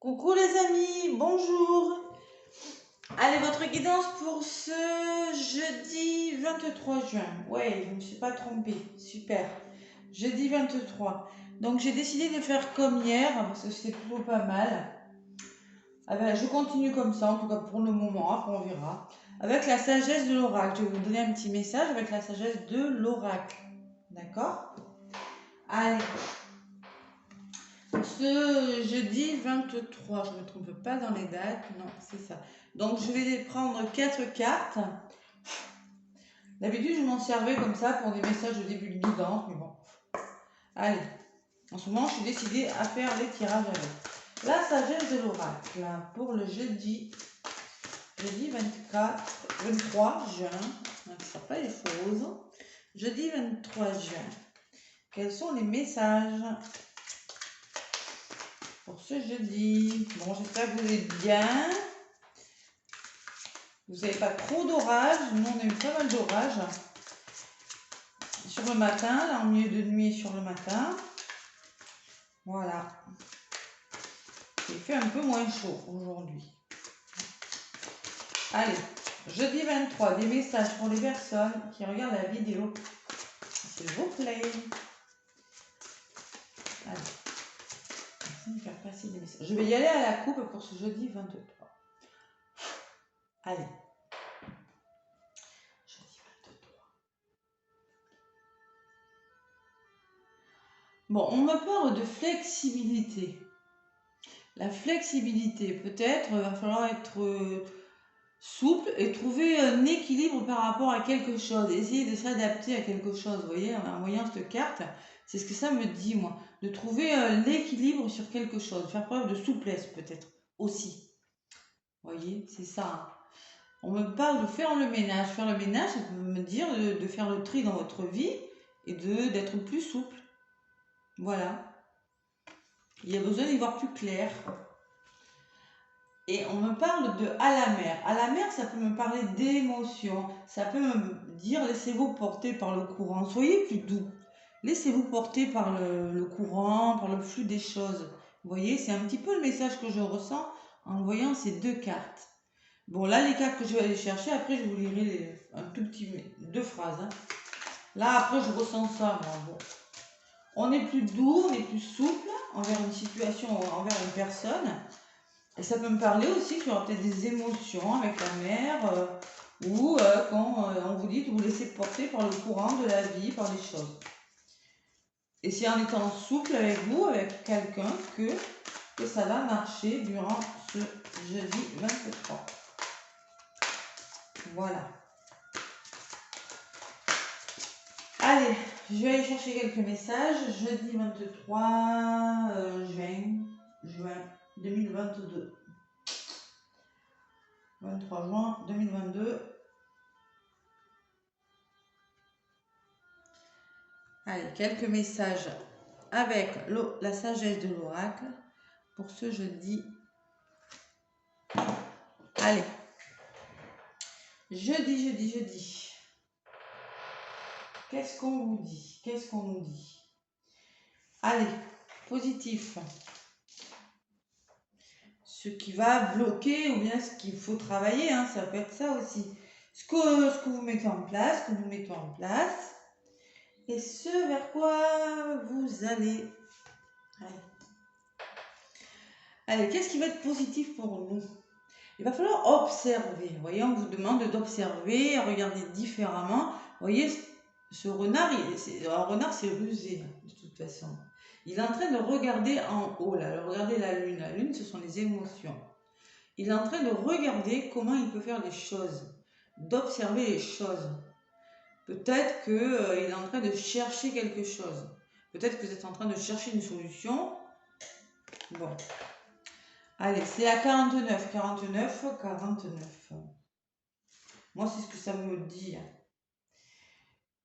Coucou les amis, bonjour. Allez, votre guidance pour ce jeudi 23 juin. Ouais, je ne me suis pas trompée, super. Jeudi 23. Donc j'ai décidé de faire comme hier, parce que c'est plutôt pas mal. Ah ben, je continue comme ça, en tout cas pour le moment, après on verra. Avec la sagesse de l'oracle. Je vais vous donner un petit message avec la sagesse de l'oracle. D'accord? Allez. Ce jeudi 23, je ne me trompe pas dans les dates, non, c'est ça. Donc je vais prendre 4 cartes. D'habitude, je m'en servais comme ça pour des messages de début de guidance, mais bon. Allez, en ce moment, je suis décidée à faire les tirages avec. La sagesse de l'oracle pour le jeudi 23 juin. Donc, ça pas les choses. Jeudi 23 juin. Quels sont les messages pour ce jeudi? Bon, j'espère que vous êtes bien. Vous n'avez pas trop d'orage. Nous, on a eu pas mal d'orage sur le matin, là en milieu de nuit sur le matin. Voilà. Il fait un peu moins chaud aujourd'hui. Allez, jeudi 23, des messages pour les personnes qui regardent la vidéo. S'il vous plaît. Allez. Merci de faire passer des messages. Je vais y aller à la coupe pour ce jeudi 23. Allez. Jeudi 23. Bon, on me parle de flexibilité. La flexibilité, peut-être, va falloir être souple et trouver un équilibre par rapport à quelque chose. Essayer de s'adapter à quelque chose. Vous voyez, en voyant cette carte, c'est ce que ça me dit, moi. De trouver l'équilibre sur quelque chose. Faire preuve de souplesse, peut-être, aussi. Vous voyez, c'est ça. Hein. On me parle de faire le ménage. Faire le ménage, ça peut me dire de faire le tri dans votre vie et d'être plus souple. Voilà. Il y a besoin d'y voir plus clair. Et on me parle de à la mer. À la mer, ça peut me parler d'émotions. Ça peut me dire laissez-vous porter par le courant. Soyez plus doux. Laissez-vous porter par le courant, par le flux des choses. Vous voyez, c'est un petit peu le message que je ressens en voyant ces deux cartes. Bon, là, les cartes que je vais aller chercher, après, je vous lirai un tout petit, 2 phrases. Hein. Là, après, je ressens ça. Bon. On est plus doux, on est plus souple envers une situation, envers une personne. Et ça peut me parler aussi qu'il y aura peut-être des émotions avec la mère ou quand on vous dit de vous laisser porter par le courant de la vie, par les choses. Et c'est en étant souple avec vous, avec quelqu'un, que ça va marcher durant ce jeudi 23. Voilà. Allez, je vais aller chercher quelques messages. Jeudi 23 juin 2022. 23 juin 2022. Allez, quelques messages avec la sagesse de l'oracle pour ce jeudi. Allez. Jeudi. Qu'est-ce qu'on vous dit? Qu'est-ce qu'on nous dit? Allez, positif. Ce qui va bloquer ou bien ce qu'il faut travailler, hein, ça peut être ça aussi. Ce que vous mettez en place, que nous mettons en place. Et ce vers quoi vous allez. Allez, qu'est-ce qui va être positif pour nous? Il va falloir observer. Vous voyez, on vous demande d'observer, regarder différemment. Vous voyez, ce renard, un renard, c'est rusé, de toute façon. Il est en train de regarder en haut, là, regarder la lune. La lune, ce sont les émotions. Il est en train de regarder comment il peut faire les choses, d'observer les choses. Peut-être qu'il est en train de chercher quelque chose. Peut-être que vous êtes en train de chercher une solution. Bon. Allez, c'est à 49. Moi, c'est ce que ça me dit.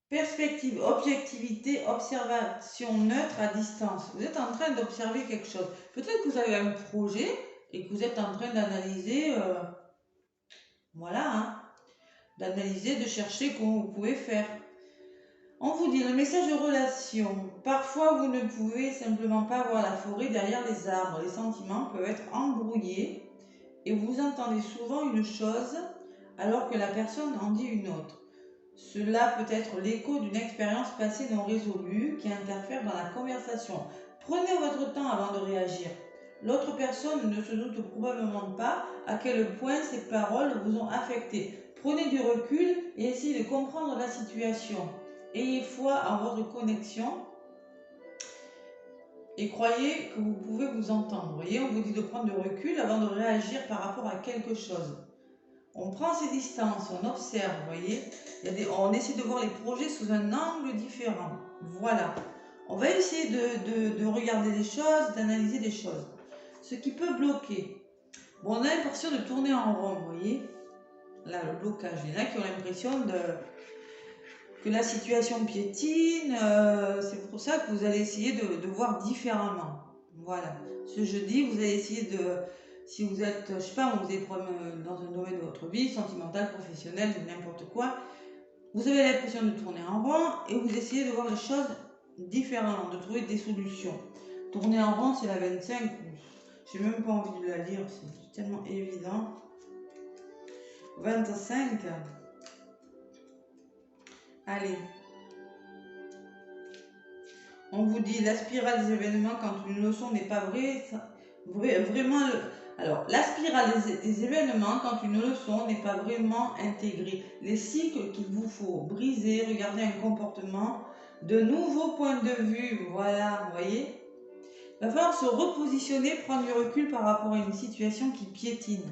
Perspective, objectivité, observation neutre à distance. Vous êtes en train d'observer quelque chose. Peut-être que vous avez un projet et que vous êtes en train d'analyser, voilà, hein, d'analyser, de chercher comment vous pouvez faire. On vous dit le message de relation. Parfois, vous ne pouvez simplement pas voir la forêt derrière les arbres. Les sentiments peuvent être embrouillés et vous entendez souvent une chose alors que la personne en dit une autre. Cela peut être l'écho d'une expérience passée non résolue qui interfère dans la conversation. Prenez votre temps avant de réagir. L'autre personne ne se doute probablement pas à quel point ces paroles vous ont affecté. Prenez du recul et essayez de comprendre la situation. Ayez foi en votre connexion et croyez que vous pouvez vous entendre. Vous voyez, on vous dit de prendre du recul avant de réagir par rapport à quelque chose. On prend ses distances, on observe, vous voyez. On essaie de voir les projets sous un angle différent. Voilà. On va essayer de regarder des choses, d'analyser des choses. Ce qui peut bloquer. Bon, on a l'impression de tourner en rond, vous voyez. Là, le blocage. Il y en a qui ont l'impression que la situation piétine. C'est pour ça que vous allez essayer de voir différemment. Voilà. Ce jeudi, vous allez essayer de... Si vous êtes, je sais pas, vous avez des problèmes dans un domaine de votre vie, sentimental, professionnel, n'importe quoi, vous avez l'impression de tourner en rond et vous essayez de voir les choses différemment, de trouver des solutions. Tourner en rond, c'est la 25. J'ai même pas envie de la lire, c'est tellement évident. 25. Allez. On vous dit la spirale des événements quand une leçon n'est pas vraie, vraiment... Alors, la spirale des événements quand une leçon n'est pas vraiment intégrée. Les cycles qu'il vous faut briser, regarder un comportement, de nouveaux points de vue, voilà, vous voyez. Il va falloir se repositionner, prendre du recul par rapport à une situation qui piétine.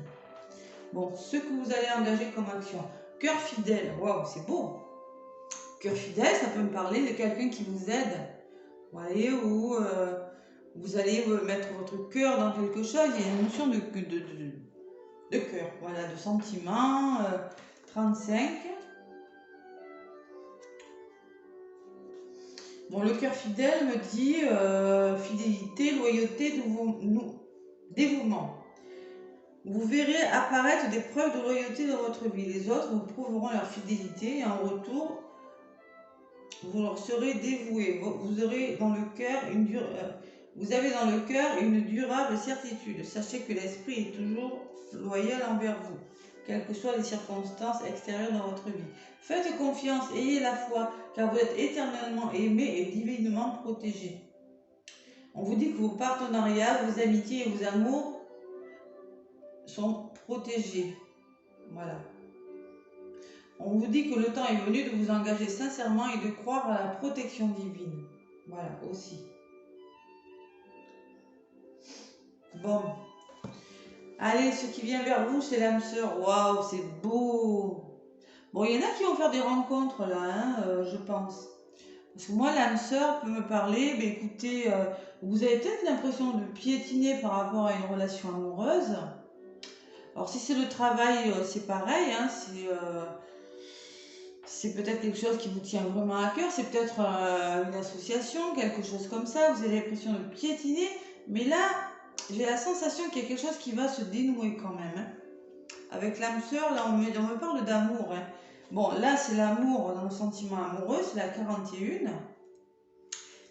Bon, ce que vous allez engager comme action. Cœur fidèle, waouh, c'est beau. Cœur fidèle, ça peut me parler de quelqu'un qui vous aide. Vous voyez, où vous allez mettre votre cœur dans quelque chose. Il y a une notion de cœur, voilà, de sentiment. 35. Bon, le cœur fidèle me dit fidélité, loyauté, dévouement. Vous verrez apparaître des preuves de loyauté dans votre vie. Les autres vous prouveront leur fidélité et en retour, vous leur serez dévoués. Vous aurez dans le cœur vous avez dans le cœur une durable certitude. Sachez que l'esprit est toujours loyal envers vous, quelles que soient les circonstances extérieures dans votre vie. Faites confiance, ayez la foi, car vous êtes éternellement aimé et divinement protégé. On vous dit que vos partenariats, vos amitiés et vos amours sont protégés. Voilà. On vous dit que le temps est venu de vous engager sincèrement et de croire à la protection divine. Voilà, aussi. Bon. Allez, ce qui vient vers vous, c'est l'âme sœur. Waouh, c'est beau. Bon, il y en a qui vont faire des rencontres là, hein, je pense. Parce que moi, l'âme sœur peut me parler, mais écoutez, vous avez peut-être l'impression de piétiner par rapport à une relation amoureuse. Alors, si c'est le travail, c'est pareil, hein, c'est peut-être quelque chose qui vous tient vraiment à cœur, c'est peut-être une association, quelque chose comme ça, vous avez l'impression de piétiner, mais là, j'ai la sensation qu'il y a quelque chose qui va se dénouer quand même. Hein. Avec l'âme sœur, là, on me parle d'amour. Hein. Bon, là, c'est l'amour dans le sentiment amoureux, c'est la 41.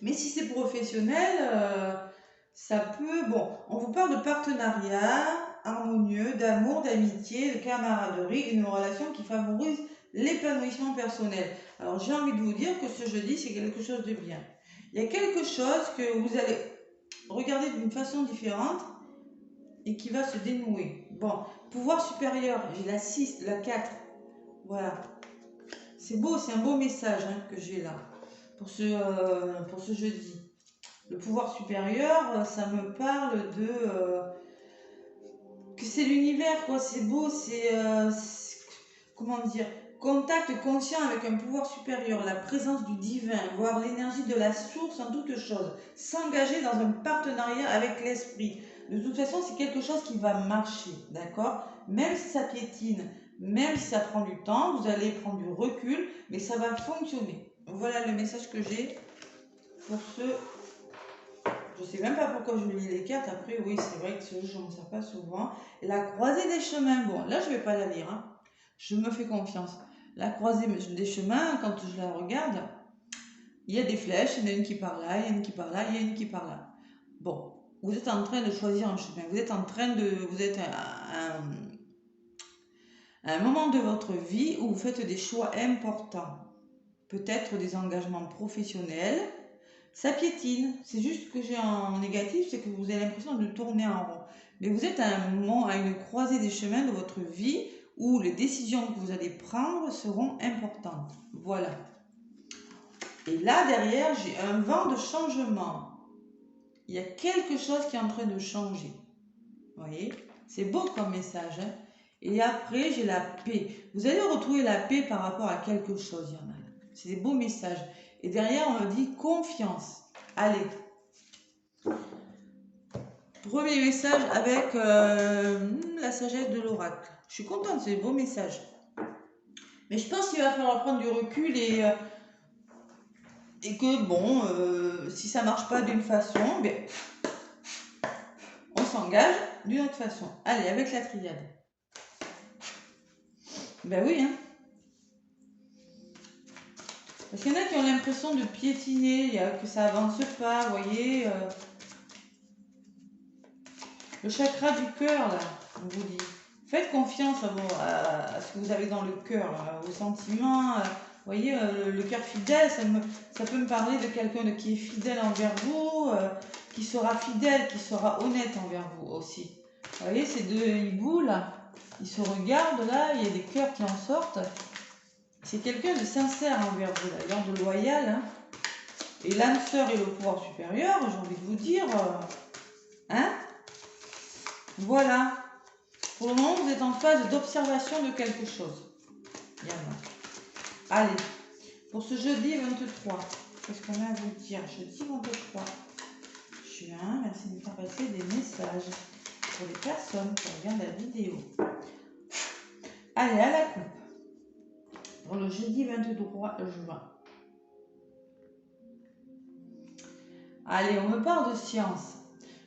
Mais si c'est professionnel, ça peut... Bon, on vous parle de partenariat harmonieux, d'amour, d'amitié, de camaraderie, une relation qui favorise l'épanouissement personnel. Alors, j'ai envie de vous dire que ce jeudi, c'est quelque chose de bien. Il y a quelque chose que vous allez regarder d'une façon différente et qui va se dénouer. Bon, pouvoir supérieur, j'ai la 6, la 4. Voilà. C'est beau, c'est un beau message hein, que j'ai là pour ce jeudi. Le pouvoir supérieur, ça me parle de... que c'est l'univers, quoi. C'est beau, c'est... comment dire, contact conscient avec un pouvoir supérieur, la présence du divin, voir l'énergie de la source en toutes choses, s'engager dans un partenariat avec l'esprit. De toute façon, c'est quelque chose qui va marcher, d'accord? Même si ça piétine, même si ça prend du temps, vous allez prendre du recul, mais ça va fonctionner. Voilà le message que j'ai pour ce... Je sais même pas pourquoi je lis les cartes. Après, oui, c'est vrai que je ne m'en sers pas souvent. La croisée des chemins, bon, là, je vais pas la lire, hein. Je me fais confiance. La croisée des chemins, quand je la regarde, Il y a des flèches, il y en a une qui part là, il y a une qui part là, il y a une qui part là. Bon, vous êtes en train de choisir un chemin. Vous êtes à un moment de votre vie où vous faites des choix importants. Peut-être des engagements professionnels. Ça piétine. C'est juste ce que j'ai en négatif, c'est que vous avez l'impression de tourner en rond. Mais vous êtes à un moment, à une croisée des chemins de votre vie où les décisions que vous allez prendre seront importantes. Voilà. Et là, derrière, j'ai un vent de changement. Il y a quelque chose qui est en train de changer. Vous voyez? C'est beau comme message. Hein? Et après, j'ai la paix. Vous allez retrouver la paix par rapport à quelque chose. Il y en a. C'est des beaux messages. Et derrière, on me dit confiance. Allez. Premier message avec la sagesse de l'oracle. Je suis contente, c'est des beaux messages. Mais je pense qu'il va falloir prendre du recul et que bon, si ça marche pas d'une façon, bien, on s'engage d'une autre façon. Allez, avec la triade. Ben oui, hein. Parce qu'il y en a qui ont l'impression de piétiner, que ça avance pas, vous voyez. Le chakra du cœur, là, on vous dit. Faites confiance à ce que vous avez dans le cœur, vos sentiments. Vous voyez, le cœur fidèle, ça peut me parler de quelqu'un qui est fidèle envers vous, qui sera fidèle, qui sera honnête envers vous aussi. Vous voyez, ces deux hiboux, là, ils se regardent, là, il y a des cœurs qui en sortent. C'est quelqu'un de sincère envers vous, d'ailleurs, de loyal. Hein. Et l'âme sœur et le pouvoir supérieur, j'ai envie de vous dire, hein. Voilà. Pour le moment, vous êtes en phase d'observation de quelque chose. Bien. Allez, pour ce jeudi 23, qu'est-ce qu'on a à vous dire? Jeudi 23 juin, merci de me faire passer des messages pour les personnes qui regardent la vidéo. Allez, à la coupe. Pour le jeudi 23 juin. Allez, on me parle de science.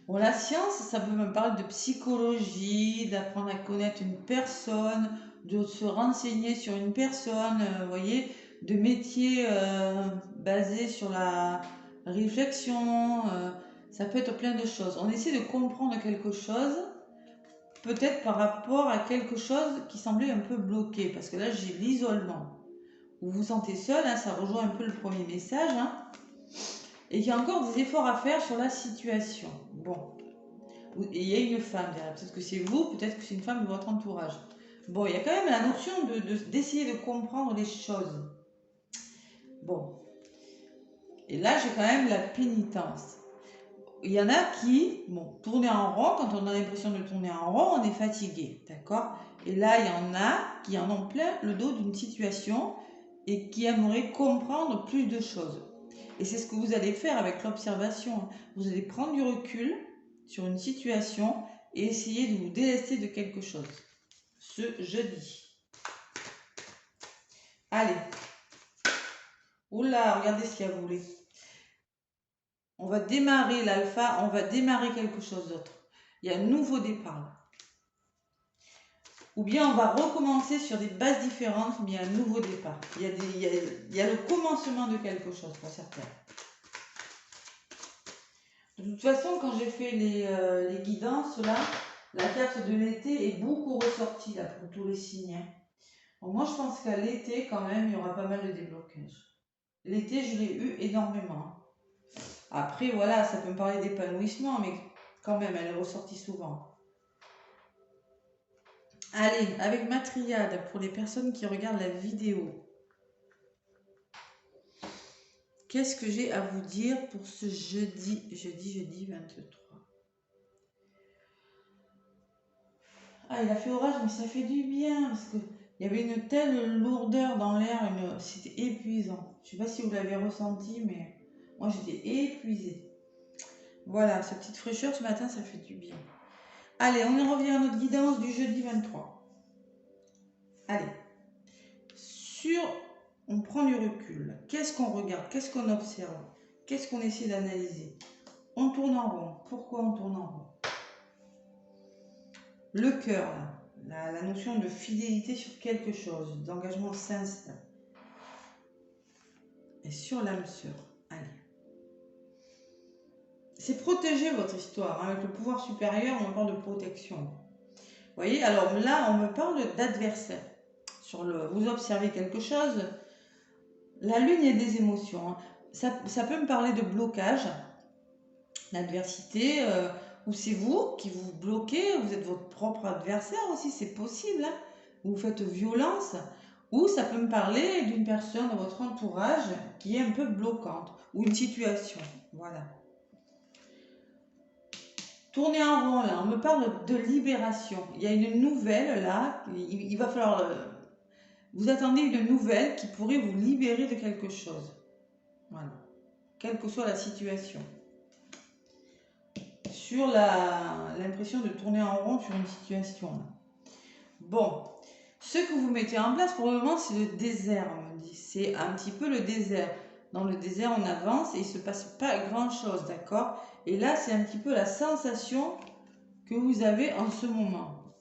Bon, la science, ça peut me parler de psychologie, d'apprendre à connaître une personne, de se renseigner sur une personne, vous voyez, de métiers basés sur la réflexion, ça peut être plein de choses. On essaie de comprendre quelque chose, peut-être par rapport à quelque chose qui semblait un peu bloqué, parce que là, j'ai l'isolement. Vous vous sentez seul, hein, ça rejoint un peu le premier message, hein. Et il y a encore des efforts à faire sur la situation. Bon. Et il y a une femme derrière. Peut-être que c'est vous, peut-être que c'est une femme de votre entourage. Bon, il y a quand même la notion d'essayer de comprendre les choses. Bon. Et là, j'ai quand même la pénitence. Il y en a qui, bon, tourner en rond, quand on a l'impression de tourner en rond, on est fatigué. D'accord? Et là, il y en a qui en ont plein le dos d'une situation et qui aimeraient comprendre plus de choses. Et c'est ce que vous allez faire avec l'observation. Vous allez prendre du recul sur une situation et essayer de vous délester de quelque chose. Ce jeudi. Allez. Oula, regardez ce qu'il y a voulu. On va démarrer l'alpha, on va démarrer quelque chose d'autre. Il y a un nouveau départ. Ou bien on va recommencer sur des bases différentes, mais il y a un nouveau départ. Il y a le commencement de quelque chose pour certains. De toute façon, quand j'ai fait les guidances, là, la carte de l'été est beaucoup ressortie là, pour tous les signes. Donc moi, je pense qu'à l'été, quand même, il y aura pas mal de déblocages. L'été, je l'ai eu énormément. Après, voilà, ça peut me parler d'épanouissement, mais quand même, elle est ressortie souvent. Allez, avec ma triade, pour les personnes qui regardent la vidéo. Qu'est-ce que j'ai à vous dire pour ce jeudi 23? Ah, il a fait orage, mais ça fait du bien, parce qu'il y avait une telle lourdeur dans l'air, c'était épuisant. Je ne sais pas si vous l'avez ressenti, mais moi j'étais épuisée. Voilà, cette petite fraîcheur ce matin, ça fait du bien. Allez, on en revient à notre guidance du jeudi 23. Allez, on prend du recul. Qu'est-ce qu'on regarde? Qu'est-ce qu'on observe? Qu'est-ce qu'on essaie d'analyser? On tourne en rond. Pourquoi on tourne en rond? Le cœur, la notion de fidélité sur quelque chose, d'engagement sincère. Et sur l'âme sœur. c'est protéger votre histoire. Avec le pouvoir supérieur, on parle de protection. Vous voyez, alors là, on me parle d'adversaire. Vous observez quelque chose, la lune est des émotions. Hein. Ça peut me parler de blocage, l'adversité, ou c'est vous qui vous bloquez, vous êtes votre propre adversaire aussi, c'est possible. Hein. Vous faites violence, ou ça peut me parler d'une personne dans votre entourage qui est un peu bloquante, ou une situation. Voilà. Tourner en rond, là, on me parle de libération. Il y a une nouvelle, là, il va falloir... vous attendez une nouvelle qui pourrait vous libérer de quelque chose. Voilà. Quelle que soit la situation. Sur l'impression de tourner en rond sur une situation. Là. Bon. Ce que vous mettez en place, pour le moment, c'est le désert, on me dit. C'est un petit peu le désert. Dans le désert, on avance et il ne se passe pas grand-chose, d'accord? Et là, c'est un petit peu la sensation que vous avez en ce moment.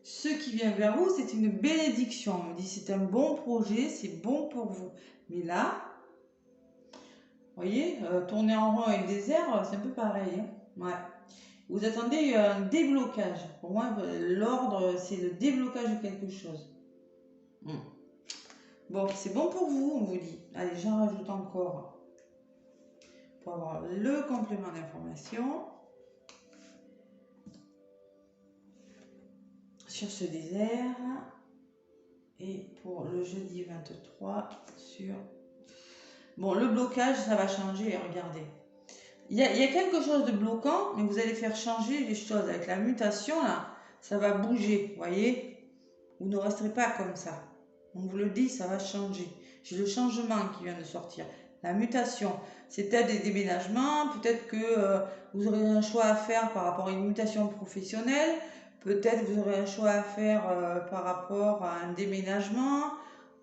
Ce qui vient vers vous, c'est une bénédiction. On me dit, c'est un bon projet, c'est bon pour vous. Mais là, vous voyez, tourner en rond avec le désert, c'est un peu pareil. Hein? Ouais. Vous attendez un déblocage. Pour moi, l'ordre, c'est le déblocage de quelque chose. Bon, c'est bon pour vous, on vous dit. Allez, j'en rajoute encore pour avoir le complément d'information sur ce désert. Et pour le jeudi 23 sur... Bon, le blocage, ça va changer, regardez. Il y a quelque chose de bloquant, mais vous allez faire changer les choses. Avec la mutation, là, ça va bouger, vous voyez. Vous ne resterez pas comme ça. On vous le dit, ça va changer. J'ai le changement qui vient de sortir. La mutation, c'est peut-être des déménagements, peut-être que vous aurez un choix à faire par rapport à une mutation professionnelle, peut-être vous aurez un choix à faire par rapport à un déménagement,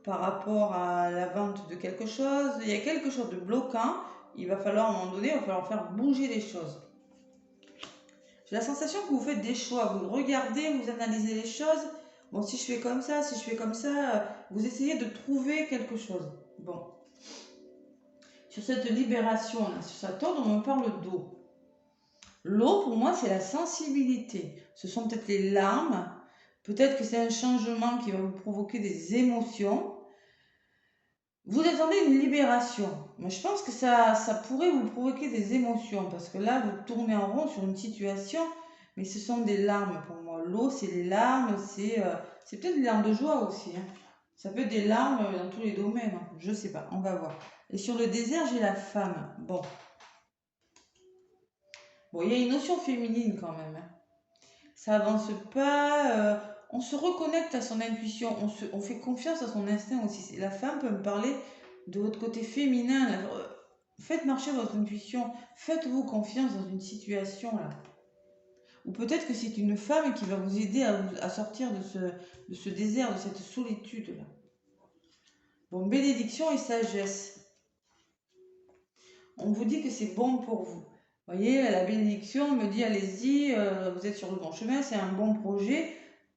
par rapport à la vente de quelque chose. Il y a quelque chose de bloquant. Il va falloir, à un moment donné, il va falloir faire bouger les choses. J'ai la sensation que vous faites des choix. Vous regardez, vous analysez les choses. Bon, si je fais comme ça, si je fais comme ça, vous essayez de trouver quelque chose. Bon. Sur cette libération, là, sur Saturne, on me parle d'eau. L'eau, pour moi, c'est la sensibilité. Ce sont peut-être les larmes. Peut-être que c'est un changement qui va vous provoquer des émotions. Vous attendez une libération. Mais je pense que ça pourrait vous provoquer des émotions. Parce que là, vous tournez en rond sur une situation. Mais ce sont des larmes pour moi. L'eau, c'est les larmes. C'est peut-être des larmes de joie aussi. Hein. Ça peut être des larmes dans tous les domaines. Hein. Je ne sais pas. On va voir. Et sur le désert, j'ai la femme. Bon. Bon, il y a une notion féminine quand même. Hein. Ça avance pas. On se reconnecte à son intuition. On fait confiance à son instinct aussi. La femme peut me parler de votre côté féminin. Faites marcher votre intuition. Faites-vous confiance dans une situation là. Ou peut-être que c'est une femme qui va vous aider à sortir de ce désert, de cette solitude là. Bon, bénédiction et sagesse. On vous dit que c'est bon pour vous. Vous voyez, la bénédiction me dit allez-y, vous êtes sur le bon chemin, c'est un bon projet.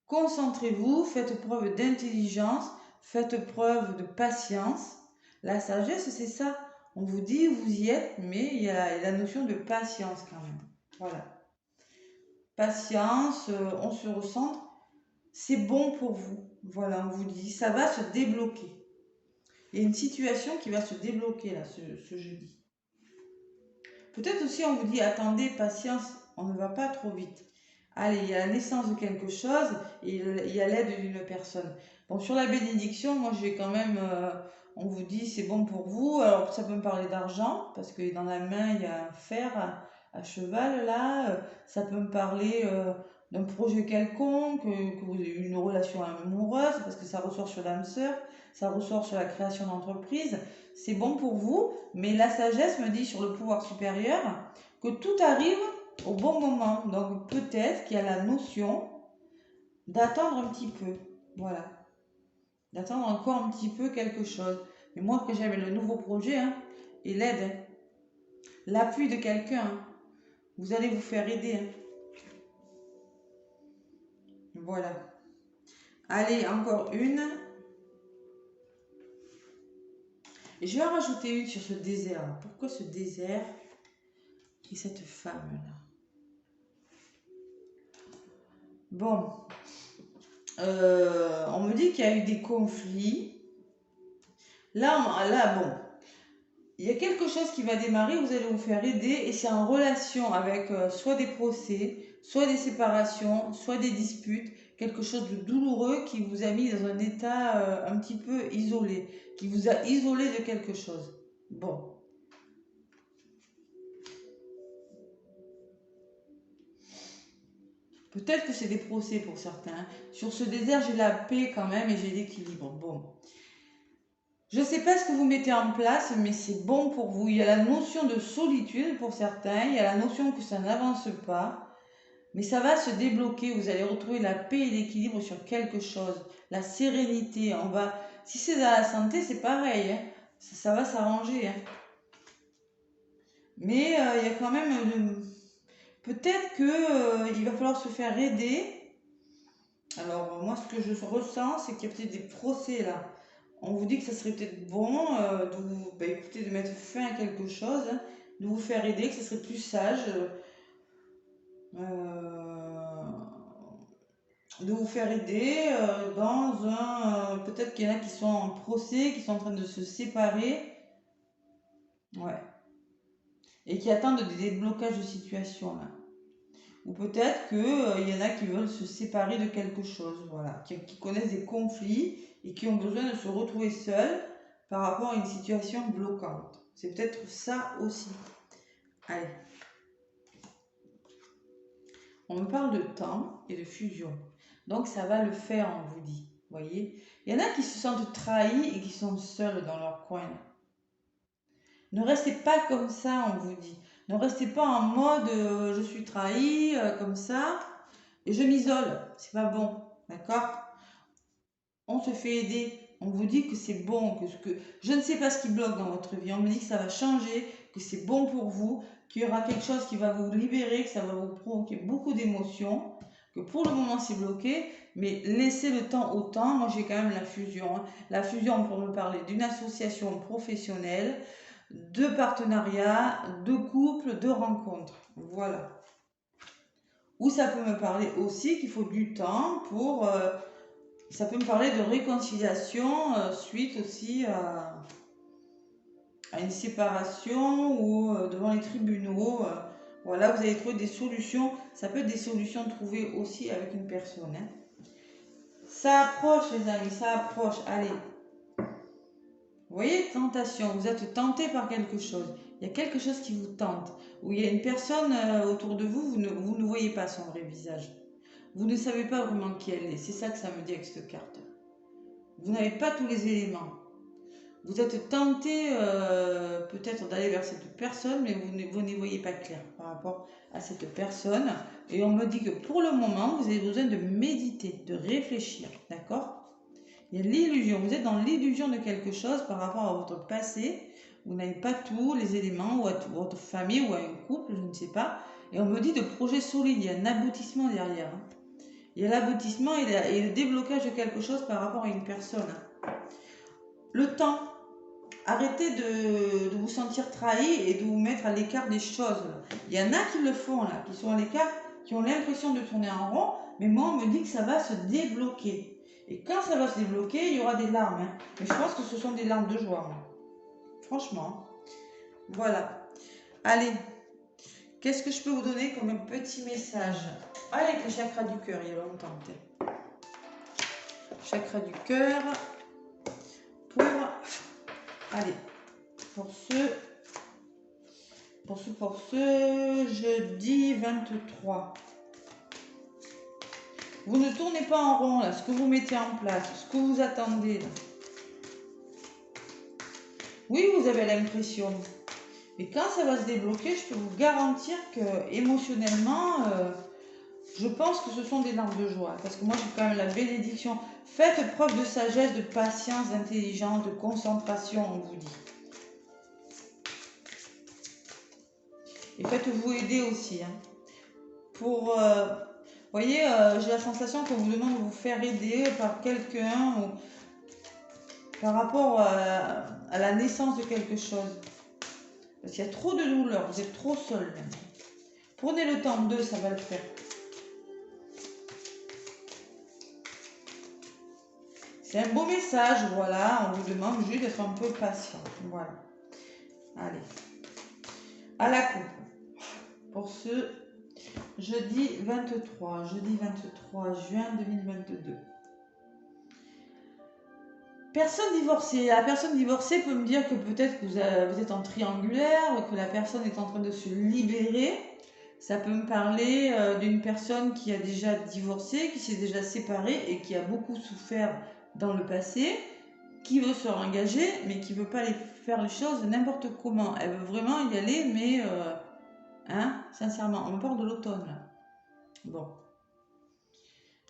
Concentrez-vous, faites preuve d'intelligence, faites preuve de patience. La sagesse, c'est ça. On vous dit vous y êtes, mais il y a la notion de patience quand même. Voilà. Patience, on se recentre. C'est bon pour vous. Voilà, on vous dit, ça va se débloquer. Il y a une situation qui va se débloquer là, ce jeudi. Peut-être aussi on vous dit attendez, patience, on ne va pas trop vite. Allez, il y a la naissance de quelque chose et il y a l'aide d'une personne. Bon, sur la bénédiction, moi j'ai quand même, on vous dit c'est bon pour vous. Alors ça peut me parler d'argent parce que dans la main il y a un fer à cheval là. Ça peut me parler d'un projet quelconque, que vous avez une relation amoureuse parce que ça ressort sur l'âme sœur, ça ressort sur la création d'entreprise. C'est bon pour vous, mais la sagesse me dit sur le pouvoir supérieur que tout arrive au bon moment. Donc peut-être qu'il y a la notion d'attendre un petit peu. Voilà. D'attendre encore un petit peu quelque chose. Mais moi que j'aime le nouveau projet hein, et l'aide, hein, l'appui de quelqu'un, hein, vous allez vous faire aider. Hein. Voilà. Allez, encore une. Et je vais en rajouter une sur ce désert. Pourquoi ce désert? Qui est cette femme-là? Bon, on me dit qu'il y a eu des conflits. Là, bon, il y a quelque chose qui va démarrer, vous allez vous faire aider et c'est en relation avec soit des procès, soit des séparations, soit des disputes, quelque chose de douloureux qui vous a mis dans un état un petit peu isolé, qui vous a isolé de quelque chose. Bon. Peut-être que c'est des procès pour certains. Sur ce désert, j'ai la paix quand même et j'ai l'équilibre. Bon. Je ne sais pas ce que vous mettez en place, mais c'est bon pour vous. Il y a la notion de solitude pour certains, il y a la notion que ça n'avance pas, mais ça va se débloquer. Vous allez retrouver la paix et l'équilibre sur quelque chose, la sérénité. Si c'est dans la santé, c'est pareil, hein. Ça va s'arranger, hein. Mais il y a quand même peut-être que il va falloir se faire aider. Alors moi, ce que je ressens, c'est qu'il y a peut-être des procès là. On vous dit que ça serait peut-être bon écoutez, de mettre fin à quelque chose, hein, de vous faire aider, que ce serait plus sage, de vous faire aider dans un... peut-être qu'il y en a qui sont en procès, qui sont en train de se séparer, ouais, et qui attendent des déblocages de situation là. Ou peut-être qu'il y en a qui veulent se séparer de quelque chose, voilà, qui connaissent des conflits et qui ont besoin de se retrouver seuls par rapport à une situation bloquante. C'est peut-être ça aussi. Allez. On me parle de temps et de fusion. Donc ça va le faire, on vous dit. Voyez, il y en a qui se sentent trahis et qui sont seuls dans leur coin. Ne restez pas comme ça, on vous dit. Ne restez pas en mode je suis trahi comme ça et je m'isole. C'est pas bon, d'accord? On se fait aider. On vous dit que c'est bon, je ne sais pas ce qui bloque dans votre vie. On me dit que ça va changer, que c'est bon pour vous, qu'il y aura quelque chose qui va vous libérer, que ça va vous provoquer beaucoup d'émotions, que pour le moment c'est bloqué, mais laissez le temps au temps. Moi j'ai quand même la fusion, hein. La fusion pour me parler d'une association professionnelle, de partenariat, de couple, de rencontre. Voilà. Ou ça peut me parler aussi qu'il faut du temps pour... ça peut me parler de réconciliation suite aussi à une séparation ou devant les tribunaux. Voilà, vous allez trouver des solutions. Ça peut être des solutions trouvées aussi avec une personne, hein. Ça approche les amis, ça approche. Allez. Vous voyez, tentation. Vous êtes tenté par quelque chose. Il y a quelque chose qui vous tente. Ou il y a une personne autour de vous, vous ne voyez pas son vrai visage. Vous ne savez pas vraiment qui elle est. C'est ça que ça me dit avec cette carte. Vous n'avez pas tous les éléments. Vous êtes tenté peut-être d'aller vers cette personne, mais vous n'y voyez pas clair par rapport à cette personne. Et on me dit que pour le moment, vous avez besoin de méditer, de réfléchir. D'accord? Il y a l'illusion. Vous êtes dans l'illusion de quelque chose par rapport à votre passé. Vous n'avez pas tous les éléments, ou à votre famille, ou à un couple, je ne sais pas. Et on me dit de projet solide. Il y a un aboutissement derrière, hein. Il y a l'aboutissement et le déblocage de quelque chose par rapport à une personne. Le temps. Arrêtez de vous sentir trahi et de vous mettre à l'écart des choses. Il y en a qui le font, là, qui sont à l'écart, qui ont l'impression de tourner en rond, mais moi, on me dit que ça va se débloquer. Et quand ça va se débloquer, il y aura des larmes, hein. Mais je pense que ce sont des larmes de joie, moi. Franchement. Voilà. Allez. Qu'est-ce que je peux vous donner comme un petit message? Avec le chakra du cœur, il y a longtemps. Chakra du cœur. Allez. Pour ce jeudi 23. Vous ne tournez pas en rond, là, ce que vous mettez en place, ce que vous attendez, là. Oui, vous avez l'impression. Et quand ça va se débloquer, je peux vous garantir que émotionnellement, je pense que ce sont des larmes de joie. Parce que moi, j'ai quand même la bénédiction. Faites preuve de sagesse, de patience, d'intelligence, de concentration, on vous dit. Et faites-vous aider aussi, hein. Pour... vous voyez, j'ai la sensation qu'on vous demande de vous faire aider par quelqu'un ou par rapport à la naissance de quelque chose. Parce qu'il y a trop de douleur, vous êtes trop seul. Prenez le temps d'eux, ça va le faire. C'est un beau message, voilà. On vous demande juste d'être un peu patient. Voilà. Allez. À la coupe. Pour ce jeudi 23 juin 2022. Personne divorcée. La personne divorcée peut me dire que peut-être que vous êtes en triangulaire, que la personne est en train de se libérer. Ça peut me parler d'une personne qui a déjà divorcé, qui s'est déjà séparée et qui a beaucoup souffert dans le passé, qui veut se réengager, mais qui ne veut pas faire les choses n'importe comment. Elle veut vraiment y aller, mais sincèrement, on me parle de l'automne là. Bon.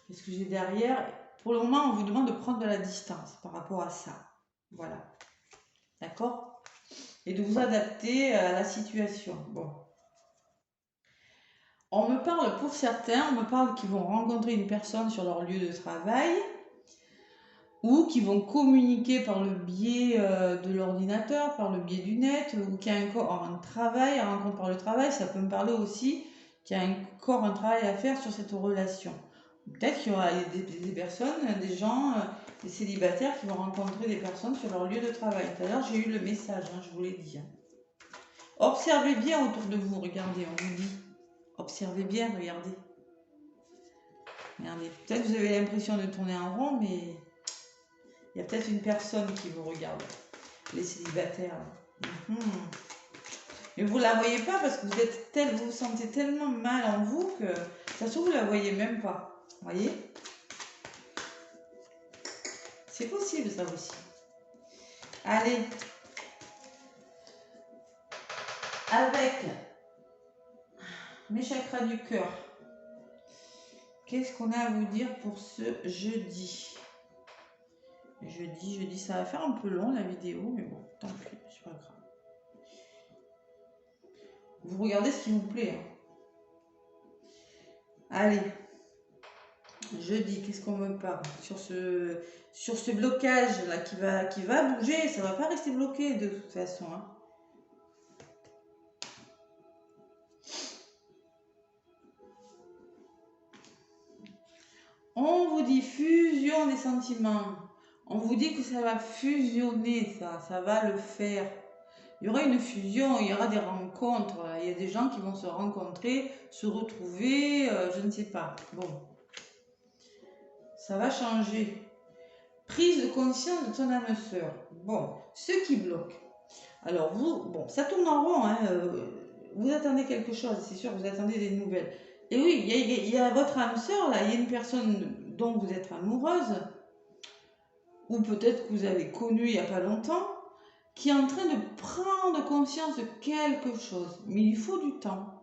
Qu'est-ce que j'ai derrière? Pour le moment, on vous demande de prendre de la distance par rapport à ça. Voilà. D'accord? Et de vous adapter à la situation. Bon. On me parle, pour certains, on me parle qu'ils vont rencontrer une personne sur leur lieu de travail ou qui vont communiquer par le biais de l'ordinateur, par le biais du net, ou qu'il y a encore un travail, un rencontre par le travail. Ça peut me parler aussi qu'il y a encore un travail à faire sur cette relation. Peut-être qu'il y aura des personnes, des gens, des célibataires qui vont rencontrer des personnes sur leur lieu de travail. Tout à l'heure, j'ai eu le message, je vous l'ai dit. Observez bien autour de vous, regardez, on vous dit. Observez bien, regardez. Regardez, peut-être que vous avez l'impression de tourner en rond, mais il y a peut-être une personne qui vous regarde. Les célibataires. Mais vous ne la voyez pas parce que vous vous sentez tellement mal en vous que ça se trouve, vous ne la voyez même pas. Vous voyez? C'est possible ça aussi. Allez. Avec mes chakras du cœur. Qu'est-ce qu'on a à vous dire pour ce jeudi? Jeudi, ça va faire un peu long la vidéo, mais bon, tant pis, c'est pas grave. Vous regardez ce qui vous plaît. Allez. Jeudi, qu'est-ce qu'on me parle sur ce blocage là qui va bouger, ça va pas rester bloqué de toute façon. On vous dit fusion des sentiments. On vous dit que ça va fusionner, ça va le faire. Il y aura une fusion, il y aura des rencontres. Il y a des gens qui vont se rencontrer, se retrouver, je ne sais pas. Bon. Ça va changer. Prise de conscience de ton âme sœur. Bon, ce qui bloque. Alors vous, bon, ça tourne en rond, vous attendez quelque chose, c'est sûr, vous attendez des nouvelles. Et oui, il y a votre âme sœur, là, il y a une personne dont vous êtes amoureuse, ou peut-être que vous avez connu il n'y a pas longtemps, qui est en train de prendre conscience de quelque chose. Mais il faut du temps.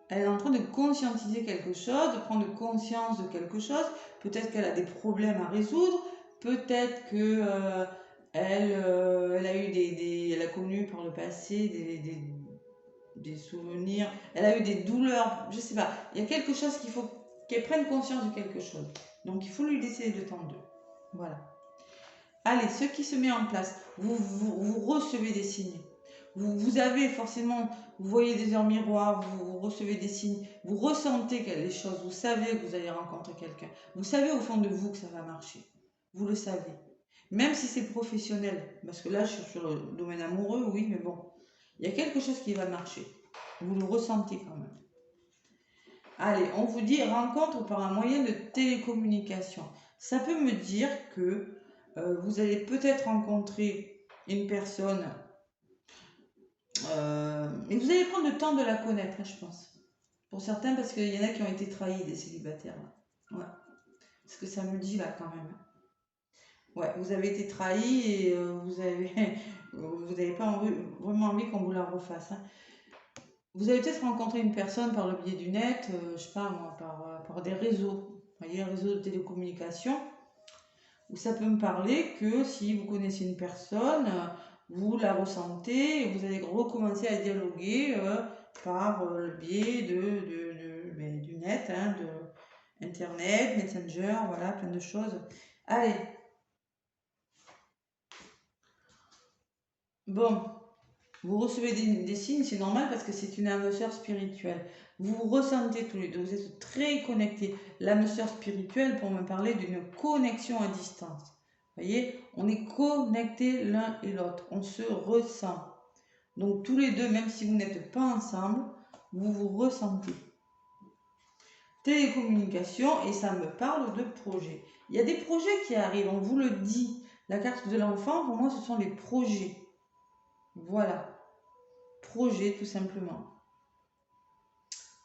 Elle est en train de conscientiser quelque chose, de prendre conscience de quelque chose. Peut-être qu'elle a des problèmes à résoudre. Peut-être que elle a eu elle a connu par le passé des souvenirs. Elle a eu des douleurs. Je sais pas. Il y a quelque chose qu'il faut qu'elle prenne conscience de quelque chose. Donc il faut lui laisser le temps d'eux. Voilà. Allez, ce qui se met en place, vous recevez des signes. Vous avez forcément, vous voyez des heures miroirs, vous recevez des signes, vous ressentez les choses, vous savez que vous allez rencontrer quelqu'un. Vous savez au fond de vous que ça va marcher. Vous le savez. Même si c'est professionnel, parce que là je suis sur le domaine amoureux, oui, mais bon, il y a quelque chose qui va marcher. Vous le ressentez quand même. Allez, on vous dit rencontre par un moyen de télécommunication. Ça peut me dire que vous allez peut-être rencontrer une personne, mais vous allez prendre le temps de la connaître, je pense. Pour certains, parce qu'il y en a qui ont été trahis, des célibataires. Ouais. Ce que ça me dit là quand même. Ouais, vous avez été trahis et vous avez pas vraiment envie qu'on vous la refasse. Vous avez peut-être rencontré une personne par le biais du net, je sais pas moi, par des réseaux. Vous voyez, un réseau de télécommunication. Où ça peut me parler que si vous connaissez une personne, vous la ressentez et vous allez recommencer à dialoguer par le biais du net, de Internet, Messenger, voilà, plein de choses. Allez. Bon, Vous recevez des signes, c'est normal parce que c'est une âme sœur spirituelle. Vous vous ressentez tous les deux, vous êtes très connectés. L'âme sœur spirituelle, pour me parler d'une connexion à distance. Vous voyez, on est connectés l'un et l'autre, on se ressent. Donc tous les deux, même si vous n'êtes pas ensemble, vous vous ressentez. Télécommunication, et ça me parle de projets. Il y a des projets qui arrivent, on vous le dit. La carte de l'enfant, pour moi, ce sont les projets. Voilà. Projets, tout simplement.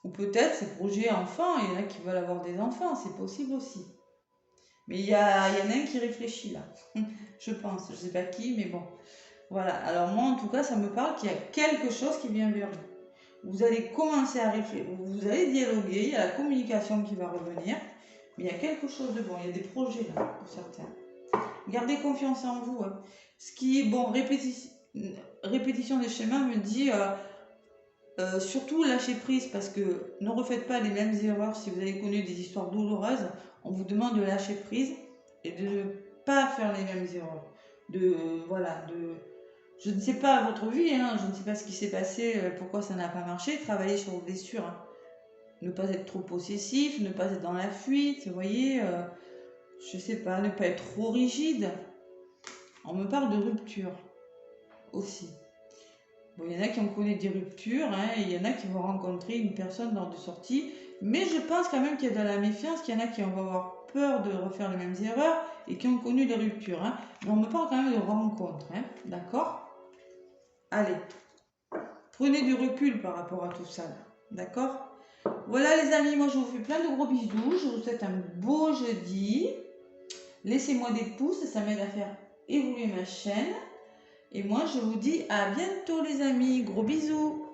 Ou peut-être ces projets enfants, il y en a qui veulent avoir des enfants, c'est possible aussi. Mais il y en a un qui réfléchit là, je pense, je ne sais pas qui, mais bon. Voilà, alors moi en tout cas, ça me parle qu'il y a quelque chose qui vient vers vous. Vous allez commencer à réfléchir, vous allez dialoguer, il y a la communication qui va revenir, mais il y a quelque chose de bon, il y a des projets là, pour certains. Gardez confiance en vous. Hein. Ce qui est bon, répétition des schémas me dit... surtout lâcher prise parce que ne refaites pas les mêmes erreurs. Si vous avez connu des histoires douloureuses, on vous demande de lâcher prise et de ne pas faire les mêmes erreurs. Je ne sais pas votre vie, hein, je ne sais pas ce qui s'est passé, pourquoi ça n'a pas marché. Travailler sur vos blessures, hein. Ne pas être trop possessif, ne pas être dans la fuite, vous voyez, je sais pas, ne pas être trop rigide. On me parle de rupture aussi. Bon, il y en a qui ont connu des ruptures, hein, et il y en a qui vont rencontrer une personne lors de sortie, mais je pense quand même qu'il y a de la méfiance, qu'il y en a qui vont avoir peur de refaire les mêmes erreurs et qui ont connu des ruptures. Hein. Mais on me parle quand même de rencontres, hein, d'accord? Allez, prenez du recul par rapport à tout ça, d'accord? Voilà les amis, moi je vous fais plein de gros bisous, je vous souhaite un beau jeudi. Laissez-moi des pouces, ça m'aide à faire évoluer ma chaîne. Et moi, je vous dis à bientôt les amis. Gros bisous.